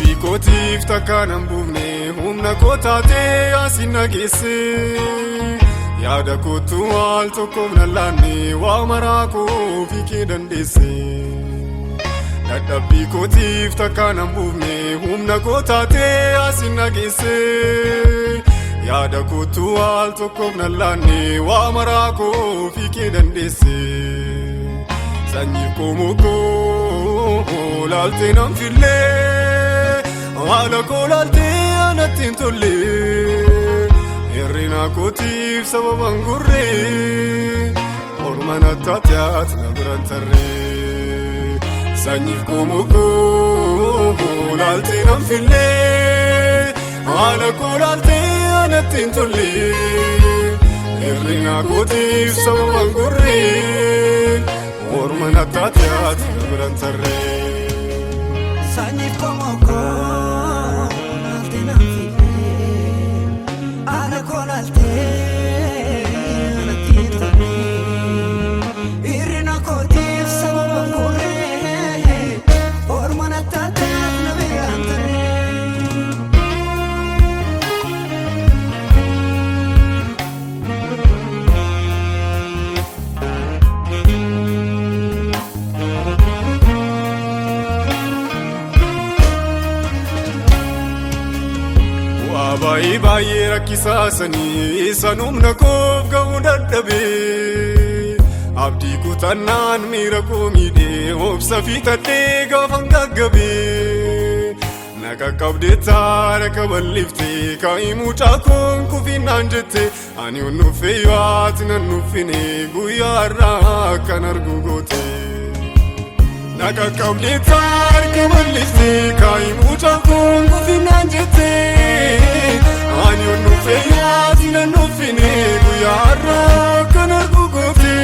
Dadhabbii kootiif takkaan hin buufne humna koo taatee asiin nageesse. Yaada kootu al tokkoof nan laanne waa maraa koo fiikee dandeesse. Dadhabbii kootiif takkaan hin buufne humna koo taatee asiin nageesse. Yaada kootu al tokkoof nan laanne waa maraa koo fiikee dandeesse. Sanyii koo mokoo laaltee nan fillee haala koo laaltee anatti hin tolle. Hirrina kootiif sababa hin gurree orma natti atiyaati na biraan tarree. Sanyii koo mokoo laaltee nan fillee haala koo laaltee anatti hin tolle. Hirrina kootiif sababa hin gurree orma natti atiyaati na biraan tarree. Sanyii koo mokoo laaltee nan fillee haala koo laaltee anatti hin tolle. Hirrina kootiif sababa hin gurree orma natti atiyaati na biraan tarree. Baay'ee rakkisaa sanii isaan humna koof ga'uu dadhabee. Abdii kutannaan miira koo miidhee obsa fiixadhee gaafan gaggabee. Na qaqqabdee taara kaballiftee kaa'ii mucaa koon kufinnaan jettee. Ani hunnuffee yoo ati nan nuffine guyyaa har'aa kan argu goote. Na qaqqabdee taara kaballiftee kaa'ii mucaa koon kufinnaan jettee. Ani hunnuffee yoo ati nan nuffine guyyaa har'aa kan argu goote.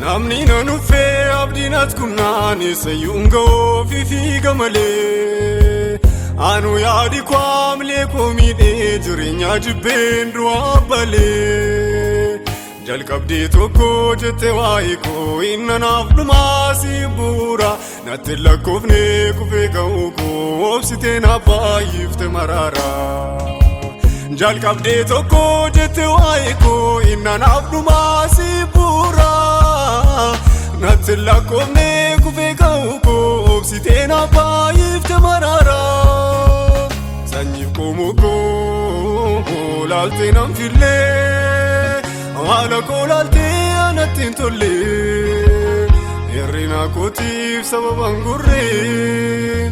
Namni na nuffee abdiin as kumnaan eessayyuu nga'oo fiiga malee. Anu yaadi kwaamlee koo miidhee jireenya jibbeen du'aa balee. Jalqabdee tokko jettee waa'ee koo inni naaf dhumaa si bu'uura. Natti lakkoofne kufee ka'uu koo obsitee naaf baay'ifte maraara. Jalqabdee tokko jettee waa'ee koo inni naaf dhumaa si bu'uura. Natti lakkoofne kufee ka'uu koo obsitee naaf baay'ifte maraara. Sanyii koo mokoo laaltee nan fillee haala koo laaltee anatti hin tolle. Hirrina kootiif sababa hin gurree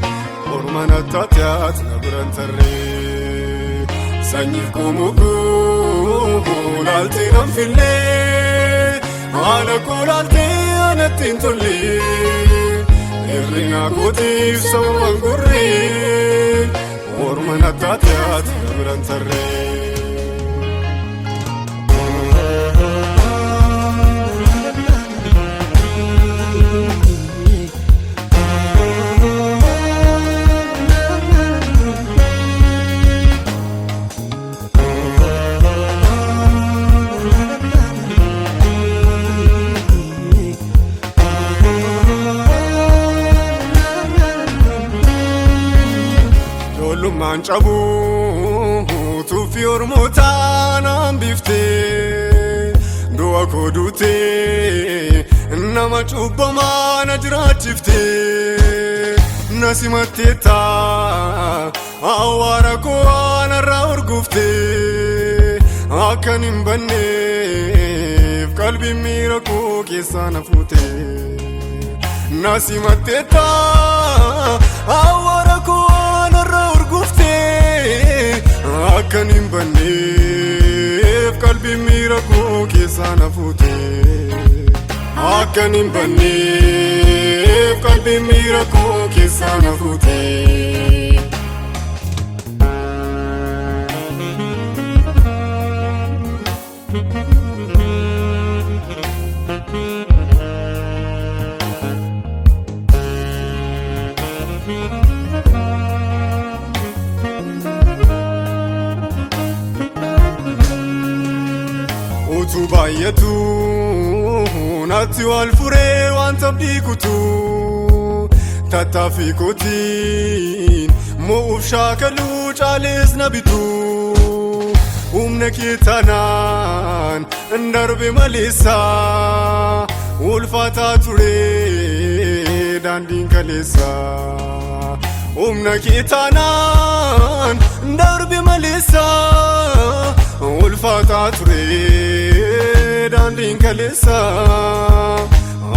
orma natti atiyaati na biraan tarree. Sanyii koo mokoo laaltee nan fillee haala koo laaltee anatti hin tolle. Hirrina kootiif sababa hin gurree orma natti atiyaati na biraan tarree. Ijoollummaan cabuu tuuffii ormootaa naan biiftee. Du'a koo duutee nama cubbamaa na jiraachiftee. Na simatteettaa awwaara koo anarraa urguuftee. Akkan hin banneef qalbiin miira koo keessaa na fuutee. Na simatteettaa awwaara koo anarraa urguuftee. Akkan hin banneef qalbiin miira koo keessaa na fuutee. Akkan hin banneef qalbiin miira koo keessaa na fuutee. utuu baay'atu natti wal furee wanta abdiikutu tattaaffii kootiin mo'uuf shaakaluu caalees na bitu humna kee taanaan darbe maleessa ulfaataa ture daandiin kaleessa humna kee taanaan darbe maleessa ulfaataa ture daandiin kaleessa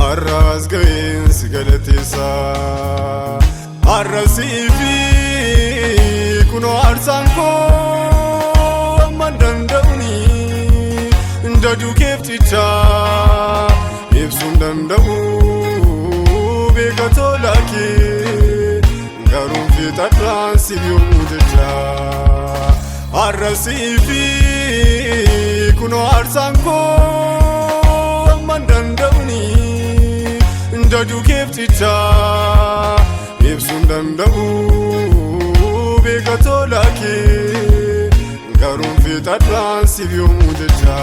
har'as ga'een si galateessa har'as siifi kunoo aarsaan koo amman danda'uni daduu keef cicha ibsuun danda'u beeka tola kee garuun fixadhaan siif yommuu jecha har'as siifi kunoo aarsaan koo amman danda'uni daduu keef cicha ibsuun danda'u beeka tola kee garuun fixadhaan siif yommuu jecha